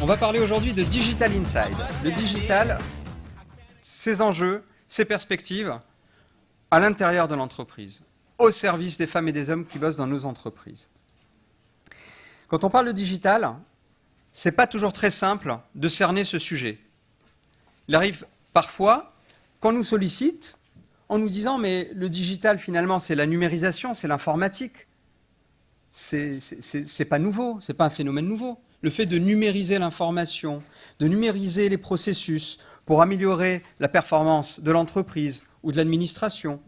On va parler aujourd'hui de Digital Inside. Le digital, ses enjeux, ses perspectives à l'intérieur de l'entreprise, au service des femmes et des hommes qui bossent dans nos entreprises. Quand on parle de digital, c'est pas toujours très simple de cerner ce sujet. Il arrive parfois qu'on nous sollicite en nous disant mais le digital finalement c'est la numérisation, c'est l'informatique. C'est pas nouveau, c'est pas un phénomène nouveau. Le fait de numériser l'information, de numériser les processus pour améliorer la performance de l'entreprise ou de l'administration,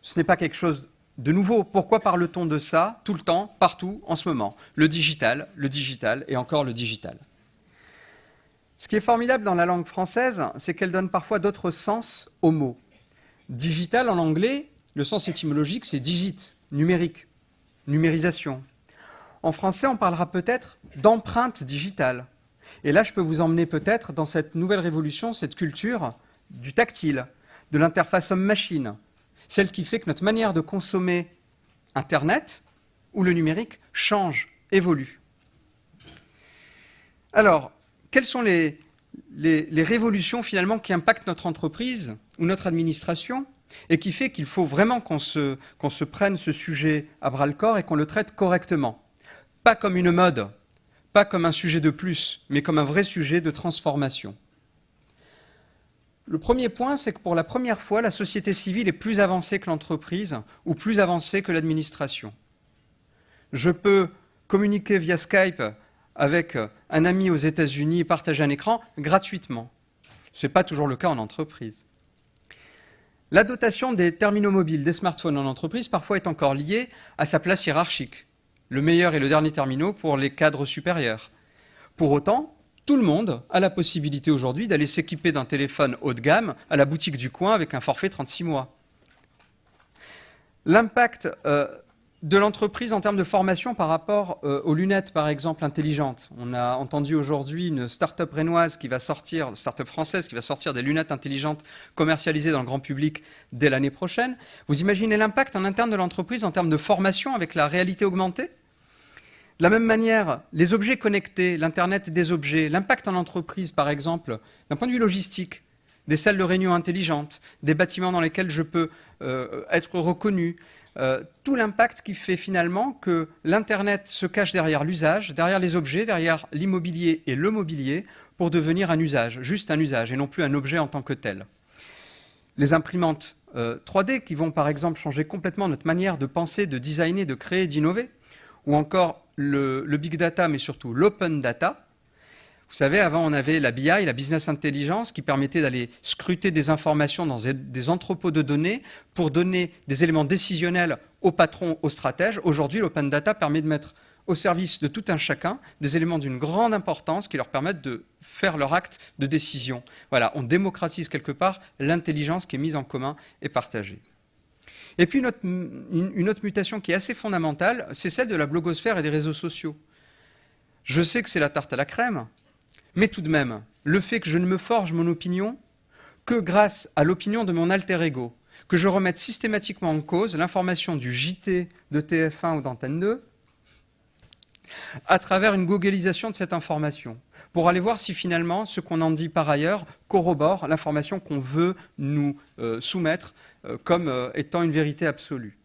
ce n'est pas quelque chose de nouveau. Pourquoi parle-t-on de ça tout le temps, partout, en ce moment? Le digital et encore le digital. Ce qui est formidable dans la langue française, c'est qu'elle donne parfois d'autres sens aux mots. Digital en anglais, le sens étymologique, c'est digit, numérique, numérisation. En français, on parlera peut-être d'empreinte digitale. Et là, je peux vous emmener peut-être dans cette nouvelle révolution, cette culture du tactile, de l'interface homme-machine, celle qui fait que notre manière de consommer Internet ou le numérique change, évolue. Alors, quelles sont les révolutions finalement qui impactent notre entreprise ou notre administration et qui fait qu'il faut vraiment qu'on se prenne ce sujet à bras-le-corps et qu'on le traite correctement? Pas comme une mode, pas comme un sujet de plus, mais comme un vrai sujet de transformation. Le premier point, c'est que pour la première fois, la société civile est plus avancée que l'entreprise ou plus avancée que l'administration. Je peux communiquer via Skype avec un ami aux États-Unis et partager un écran gratuitement. Ce n'est pas toujours le cas en entreprise. La dotation des terminaux mobiles, des smartphones en entreprise, parfois est encore liée à sa place hiérarchique. Le meilleur et le dernier terminaux pour les cadres supérieurs. Pour autant, tout le monde a la possibilité aujourd'hui d'aller s'équiper d'un téléphone haut de gamme à la boutique du coin avec un forfait 36 mois. L'impact de l'entreprise en termes de formation par rapport aux lunettes, par exemple, intelligentes. On a entendu aujourd'hui une start-up rennoise qui va sortir, une start-up française qui va sortir des lunettes intelligentes commercialisées dans le grand public dès l'année prochaine. Vous imaginez l'impact en interne de l'entreprise en termes de formation avec la réalité augmentée? De la même manière, les objets connectés, l'Internet des objets, l'impact en entreprise, par exemple, d'un point de vue logistique, des salles de réunion intelligentes, des bâtiments dans lesquels je peux être reconnu, tout l'impact qui fait finalement que l'Internet se cache derrière l'usage, derrière les objets, derrière l'immobilier et le mobilier, pour devenir un usage, juste un usage, et non plus un objet en tant que tel. Les imprimantes 3D qui vont par exemple changer complètement notre manière de penser, de designer, de créer, d'innover, ou encore le big data, mais surtout l'open data. Vous savez, avant, on avait la BI, la business intelligence, qui permettait d'aller scruter des informations dans des entrepôts de données pour donner des éléments décisionnels aux patrons, aux stratèges. Aujourd'hui, l'open data permet de mettre au service de tout un chacun des éléments d'une grande importance qui leur permettent de faire leur acte de décision. Voilà, on démocratise quelque part l'intelligence qui est mise en commun et partagée. Et puis une autre mutation qui est assez fondamentale, c'est celle de la blogosphère et des réseaux sociaux. Je sais que c'est la tarte à la crème, mais tout de même, le fait que je ne me forge mon opinion que grâce à l'opinion de mon alter ego, que je remette systématiquement en cause l'information du JT de TF1 ou d'Antenne 2, à travers une googlisation de cette information, pour aller voir si finalement ce qu'on en dit par ailleurs corrobore l'information qu'on veut nous soumettre comme étant une vérité absolue.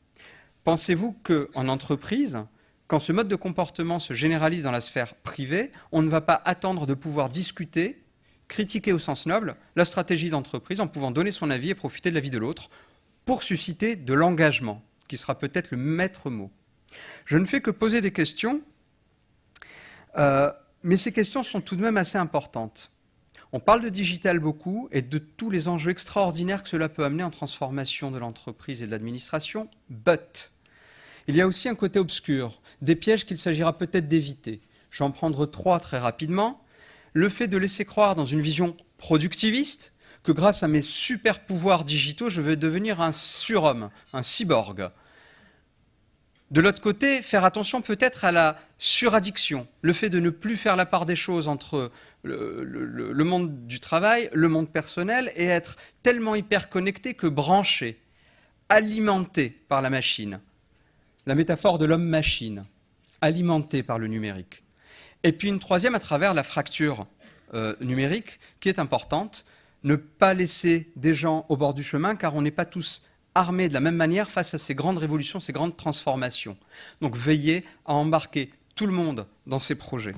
Pensez-vous qu'en entreprise, quand ce mode de comportement se généralise dans la sphère privée, on ne va pas attendre de pouvoir discuter, critiquer au sens noble la stratégie d'entreprise en pouvant donner son avis et profiter de l'avis de l'autre pour susciter de l'engagement, qui sera peut-être le maître mot. Je ne fais que poser des questions, mais ces questions sont tout de même assez importantes. On parle de digital beaucoup et de tous les enjeux extraordinaires que cela peut amener en transformation de l'entreprise et de l'administration, but il y a aussi un côté obscur, des pièges qu'il s'agira peut-être d'éviter. Je vais en prendre 3 très rapidement. Le fait de laisser croire dans une vision productiviste que grâce à mes super pouvoirs digitaux, je vais devenir un surhomme, un cyborg. De l'autre côté, faire attention peut-être à la suraddiction, le fait de ne plus faire la part des choses entre le monde du travail, le monde personnel, et être tellement hyper connecté que branché, alimenté par la machine. La métaphore de l'homme-machine, alimenté par le numérique. Et puis une troisième à travers la fracture numérique qui est importante, ne pas laisser des gens au bord du chemin car on n'est pas tous armés de la même manière face à ces grandes révolutions, ces grandes transformations. Donc veillez à embarquer tout le monde dans ces projets.